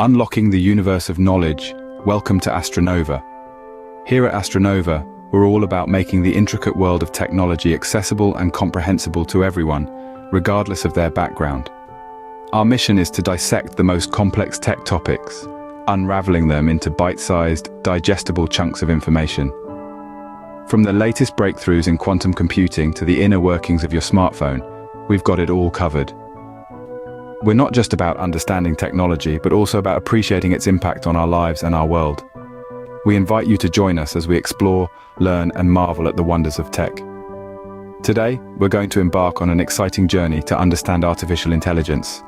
Unlocking the universe of knowledge. Welcome to Astronova. Here at Astronova, we're all about making the intricate world of technology accessible and comprehensible to everyone, regardless of their background. Our mission is to dissect the most complex tech topics, unraveling them into bite-sized, digestible chunks of information. From the latest breakthroughs in quantum computing to the inner workings of your smartphone, we've got it all covered. We're not just about understanding technology, but also about appreciating its impact on our lives and our world. We invite you to join us as we explore, learn, and marvel at the wonders of tech. Today, we're going to embark on an exciting journey to understand artificial intelligence.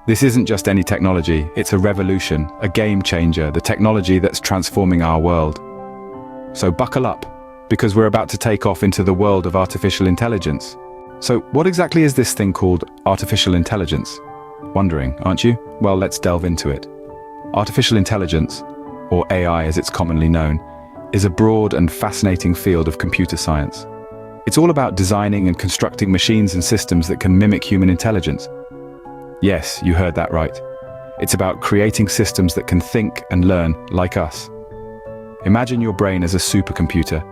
This isn't just any technology, it's a revolution, a game changer, the technology that's transforming our world. So buckle up, because we're about to take off into the world of artificial intelligence. So what exactly is this thing called artificial intelligence? Wondering, aren't you? Well, let's delve into it. Artificial intelligence, or AI as it's commonly known, is a broad and fascinating field of computer science. It's all about designing and constructing machines and systems that can mimic human intelligence. Yes, you heard that right. It's about creating systems that can think and learn like us. Imagine your brain as a supercomputer,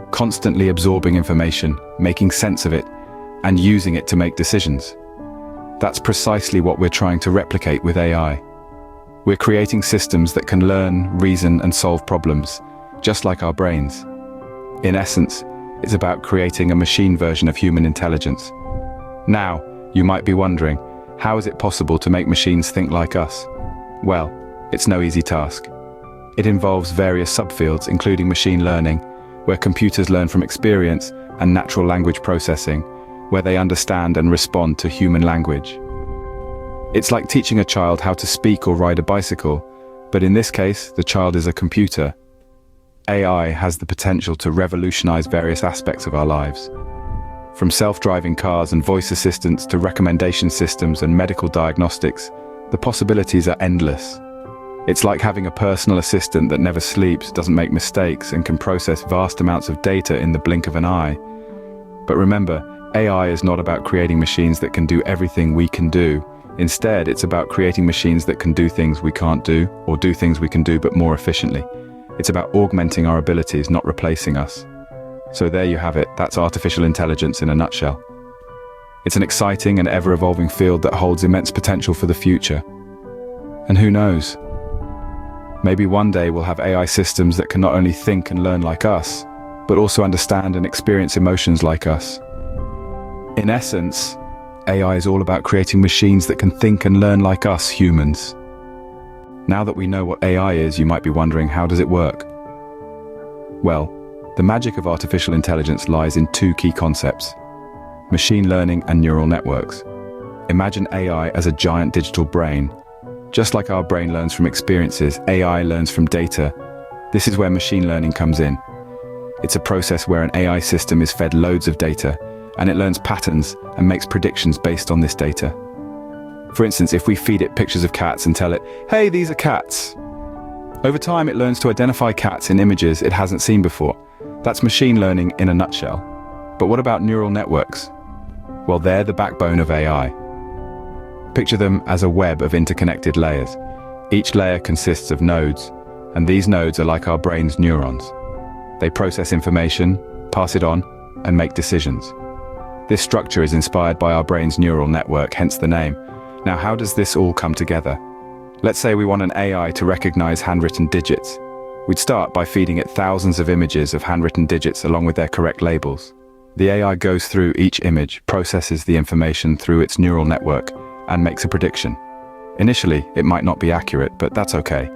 constantly absorbing information, making sense of it, and using it to make decisions. That's precisely what we're trying to replicate with AI. We're creating systems that can learn, reason, and solve problems, just like our brains. In essence, it's about creating a machine version of human intelligence. Now, you might be wondering, how is it possible to make machines think like us? Well, it's no easy task. It involves various subfields, including machine learning, where computers learn from experience, and natural language processing, where they understand and respond to human language. It's like teaching a child how to speak or ride a bicycle, but in this case, the child is a computer. AI has the potential to revolutionize various aspects of our lives. From self-driving cars and voice assistants to recommendation systems and medical diagnostics, the possibilities are endless. It's like having a personal assistant that never sleeps, doesn't make mistakes, and can process vast amounts of data in the blink of an eye. But remember, AI is not about creating machines that can do everything we can do. Instead, it's about creating machines that can do things we can't do, or do things we can do but more efficiently. It's about augmenting our abilities, not replacing us. So there you have it, that's artificial intelligence in a nutshell. It's an exciting and ever-evolving field that holds immense potential for the future. And who knows? Maybe one day we'll have AI systems that can not only think and learn like us, but also understand and experience emotions like us. In essence, AI is all about creating machines that can think and learn like us humans. Now that we know what AI is, you might be wondering, how does it work? Well, the magic of artificial intelligence lies in two key concepts: machine learning and neural networks. Imagine AI as a giant digital brain. Just like our brain learns from experiences, AI learns from data. This is where machine learning comes in. It's a process where an AI system is fed loads of data, and it learns patterns and makes predictions based on this data. For instance, if we feed it pictures of cats and tell it, "Hey, these are cats," over time it learns to identify cats in images it hasn't seen before. That's machine learning in a nutshell. But what about neural networks? Well, they're the backbone of AI. Picture them as a web of interconnected layers. Each layer consists of nodes, and these nodes are like our brain's neurons. They process information, pass it on, and make decisions. This structure is inspired by our brain's neural network, hence the name. Now, how does this all come together? Let's say we want an AI to recognize handwritten digits. We'd start by feeding it thousands of images of handwritten digits along with their correct labels. The AI goes through each image, processes the information through its neural network, and makes a prediction. Initially, it might not be accurate, but that's okay.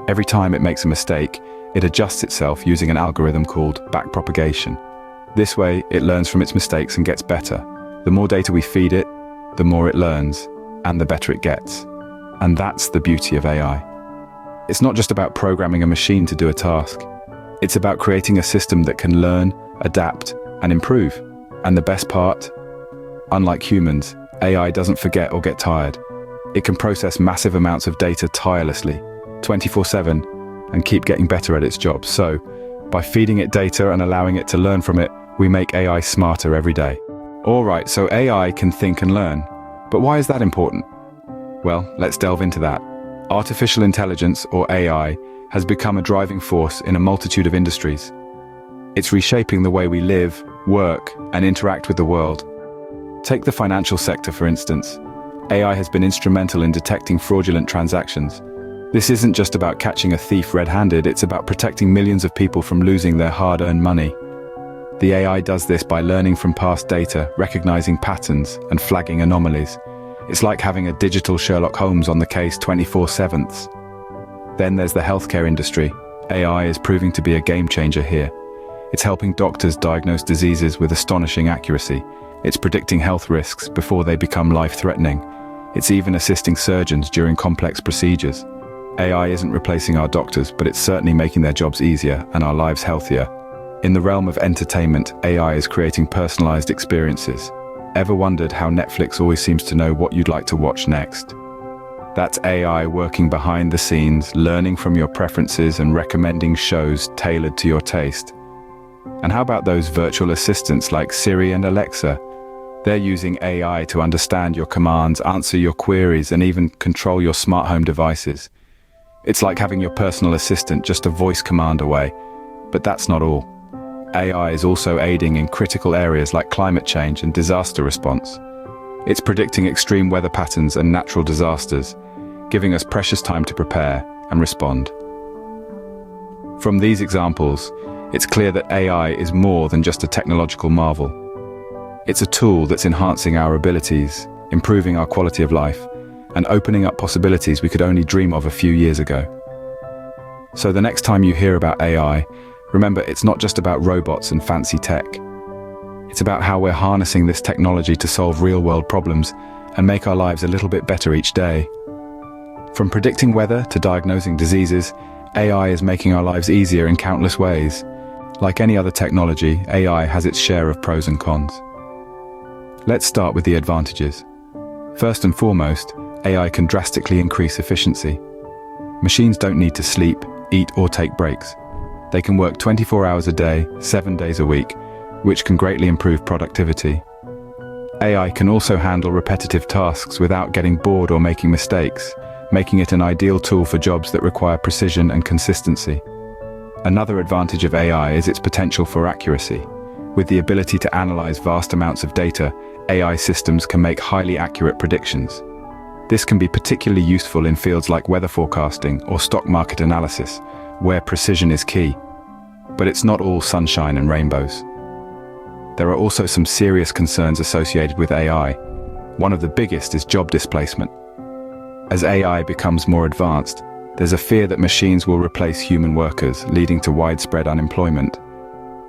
Every time it makes a mistake, it adjusts itself using an algorithm called backpropagation. This way, it learns from its mistakes and gets better. The more data we feed it, the more it learns, and the better it gets. And that's the beauty of AI. It's not just about programming a machine to do a task. It's about creating a system that can learn, adapt, and improve. And the best part? Unlike humans, AI doesn't forget or get tired. It can process massive amounts of data tirelessly, 24/7, and keep getting better at its job. So, by feeding it data and allowing it to learn from it, we make AI smarter every day. Alright, so AI can think and learn. But why is that important? Well, let's delve into that. Artificial intelligence, or AI, has become a driving force in a multitude of industries. It's reshaping the way we live, work, and interact with the world. Take the financial sector, for instance. AI has been instrumental in detecting fraudulent transactions. This isn't just about catching a thief red-handed, it's about protecting millions of people from losing their hard-earned money. The AI does this by learning from past data, recognizing patterns, and flagging anomalies. It's like having a digital Sherlock Holmes on the case 24/7. Then there's the healthcare industry. AI is proving to be a game-changer here. It's helping doctors diagnose diseases with astonishing accuracy. It's predicting health risks before they become life-threatening. It's even assisting surgeons during complex procedures. AI isn't replacing our doctors, but it's certainly making their jobs easier and our lives healthier. In the realm of entertainment, AI is creating personalized experiences. Ever wondered how Netflix always seems to know what you'd like to watch next? That's AI working behind the scenes, learning from your preferences and recommending shows tailored to your taste. And how about those virtual assistants like Siri and Alexa? They're using AI to understand your commands, answer your queries, and even control your smart home devices. It's like having your personal assistant just a voice command away. But that's not all. AI is also aiding in critical areas like climate change and disaster response. It's predicting extreme weather patterns and natural disasters, giving us precious time to prepare and respond. From these examples, it's clear that AI is more than just a technological marvel. It's a tool that's enhancing our abilities, improving our quality of life, and opening up possibilities we could only dream of a few years ago. So the next time you hear about AI, remember it's not just about robots and fancy tech. It's about how we're harnessing this technology to solve real-world problems and make our lives a little bit better each day. From predicting weather to diagnosing diseases, AI is making our lives easier in countless ways. Like any other technology, AI has its share of pros and cons. Let's start with the advantages. First and foremost, AI can drastically increase efficiency. Machines don't need to sleep, eat, or take breaks. They can work 24 hours a day, 7 days a week, which can greatly improve productivity. AI can also handle repetitive tasks without getting bored or making mistakes, making it an ideal tool for jobs that require precision and consistency. Another advantage of AI is its potential for accuracy. With the ability to analyze vast amounts of data, AI systems can make highly accurate predictions. This can be particularly useful in fields like weather forecasting or stock market analysis, where precision is key. But it's not all sunshine and rainbows. There are also some serious concerns associated with AI. One of the biggest is job displacement. As AI becomes more advanced, there's a fear that machines will replace human workers, leading to widespread unemployment.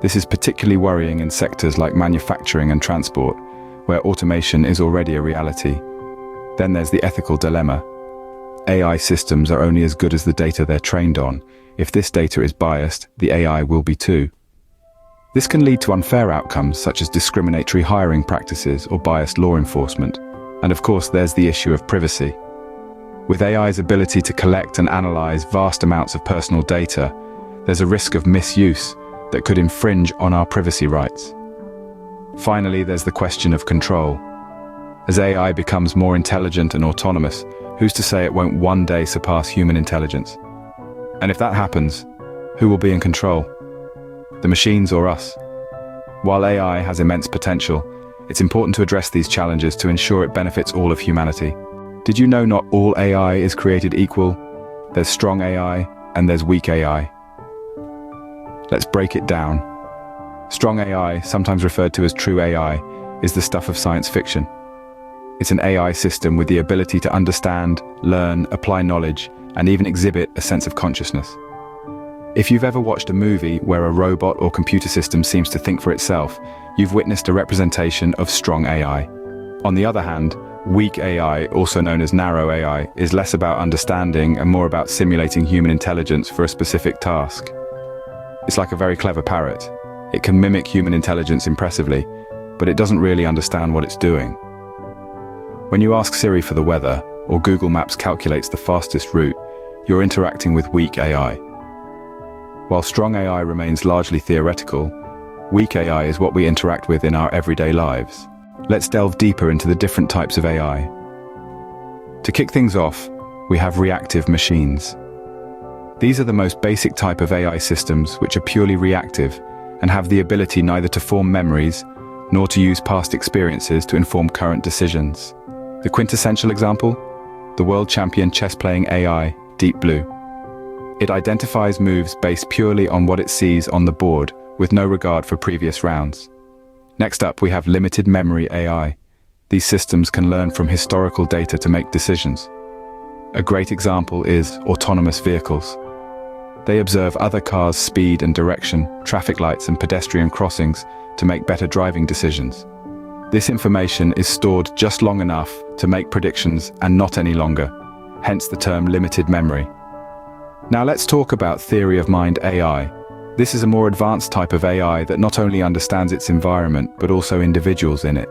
This is particularly worrying in sectors like manufacturing and transport, where automation is already a reality. Then there's the ethical dilemma. AI systems are only as good as the data they're trained on. If this data is biased, the AI will be too. This can lead to unfair outcomes such as discriminatory hiring practices or biased law enforcement. And of course, there's the issue of privacy. With AI's ability to collect and analyze vast amounts of personal data, there's a risk of misuse that could infringe on our privacy rights. Finally, there's the question of control. As AI becomes more intelligent and autonomous, who's to say it won't one day surpass human intelligence? And if that happens, who will be in control? The machines or us? While AI has immense potential, it's important to address these challenges to ensure it benefits all of humanity. Did you know not all AI is created equal? There's strong AI and there's weak AI. Let's break it down. Strong AI, sometimes referred to as true AI, is the stuff of science fiction. It's an AI system with the ability to understand, learn, apply knowledge, and even exhibit a sense of consciousness. If you've ever watched a movie where a robot or computer system seems to think for itself, you've witnessed a representation of strong AI. On the other hand, weak AI, also known as narrow AI, is less about understanding and more about simulating human intelligence for a specific task. It's like a very clever parrot. It can mimic human intelligence impressively, but it doesn't really understand what it's doing. When you ask Siri for the weather, or Google Maps calculates the fastest route, you're interacting with weak AI. While strong AI remains largely theoretical, weak AI is what we interact with in our everyday lives. Let's delve deeper into the different types of AI. To kick things off, we have reactive machines. These are the most basic type of AI systems which are purely reactive and have the ability neither to form memories nor to use past experiences to inform current decisions. The quintessential example? The world champion chess-playing AI, Deep Blue. It identifies moves based purely on what it sees on the board, with no regard for previous rounds. Next up, we have limited memory AI. These systems can learn from historical data to make decisions. A great example is autonomous vehicles. They observe other cars' speed and direction, traffic lights and pedestrian crossings to make better driving decisions. This information is stored just long enough to make predictions and not any longer, hence the term limited memory. Now let's talk about theory of mind AI. This is a more advanced type of AI that not only understands its environment, but also individuals in it.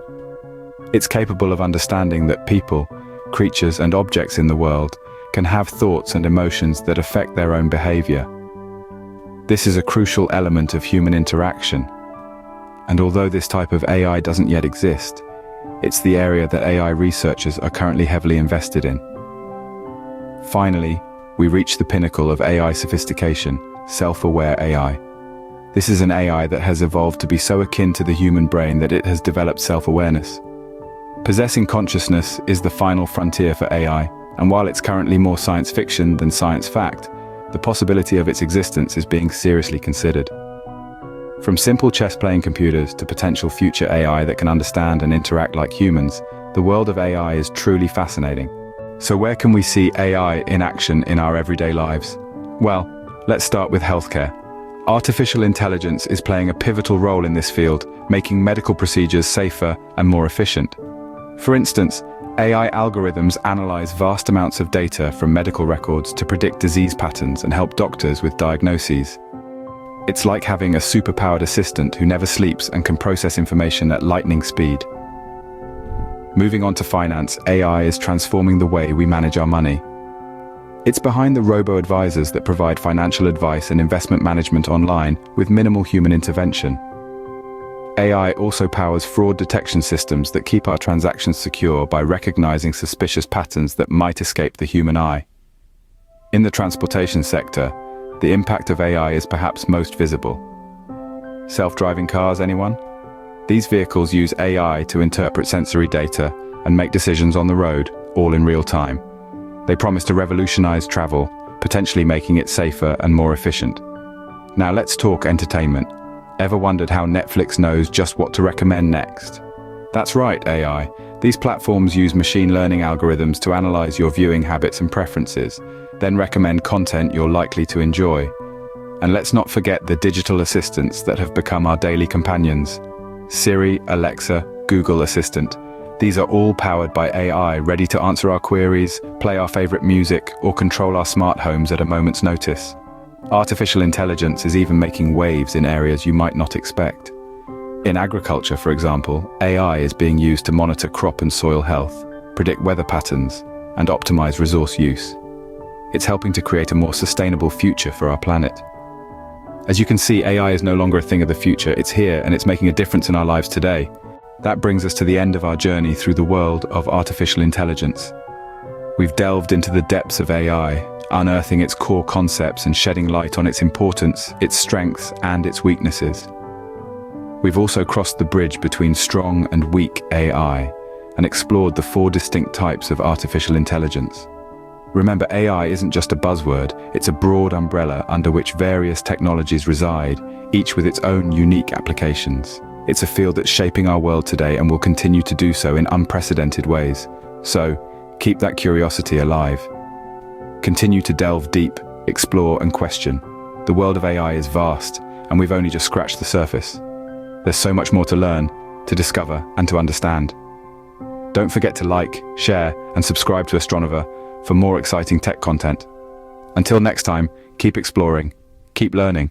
It's capable of understanding that people, creatures and objects in the world can have thoughts and emotions that affect their own behavior. This is a crucial element of human interaction. And although this type of AI doesn't yet exist, it's the area that AI researchers are currently heavily invested in. Finally, we reach the pinnacle of AI sophistication, self-aware AI. This is an AI that has evolved to be so akin to the human brain that it has developed self-awareness. Possessing consciousness is the final frontier for AI, and while it's currently more science fiction than science fact, the possibility of its existence is being seriously considered. From simple chess-playing computers to potential future AI that can understand and interact like humans, the world of AI is truly fascinating. So where can we see AI in action in our everyday lives? Well, let's start with healthcare. Artificial intelligence is playing a pivotal role in this field, making medical procedures safer and more efficient. For instance, AI algorithms analyze vast amounts of data from medical records to predict disease patterns and help doctors with diagnoses. It's like having a superpowered assistant who never sleeps and can process information at lightning speed. Moving on to finance, AI is transforming the way we manage our money. It's behind the robo-advisors that provide financial advice and investment management online with minimal human intervention. AI also powers fraud detection systems that keep our transactions secure by recognizing suspicious patterns that might escape the human eye. In the transportation sector, the impact of AI is perhaps most visible. Self-driving cars, anyone? These vehicles use AI to interpret sensory data and make decisions on the road, all in real time. They promise to revolutionize travel, potentially making it safer and more efficient. Now let's talk entertainment. Ever wondered how Netflix knows just what to recommend next? That's right, AI. These platforms use machine learning algorithms to analyze your viewing habits and preferences, then recommend content you're likely to enjoy. And let's not forget the digital assistants that have become our daily companions. Siri, Alexa, Google Assistant. These are all powered by AI, ready to answer our queries, play our favorite music, or control our smart homes at a moment's notice. Artificial intelligence is even making waves in areas you might not expect. In agriculture, for example, AI is being used to monitor crop and soil health, predict weather patterns, and optimize resource use. It's helping to create a more sustainable future for our planet. As you can see, AI is no longer a thing of the future. It's here, and it's making a difference in our lives today. That brings us to the end of our journey through the world of artificial intelligence. We've delved into the depths of AI, unearthing its core concepts and shedding light on its importance, its strengths, and its weaknesses. We've also crossed the bridge between strong and weak AI and explored the 4 distinct types of artificial intelligence. Remember, AI isn't just a buzzword, it's a broad umbrella under which various technologies reside, each with its own unique applications. It's a field that's shaping our world today and will continue to do so in unprecedented ways. So, keep that curiosity alive. Continue to delve deep, explore and question. The world of AI is vast, and we've only just scratched the surface. There's so much more to learn, to discover and to understand. Don't forget to like, share and subscribe to Astronova for more exciting tech content. Until next time, keep exploring, keep learning.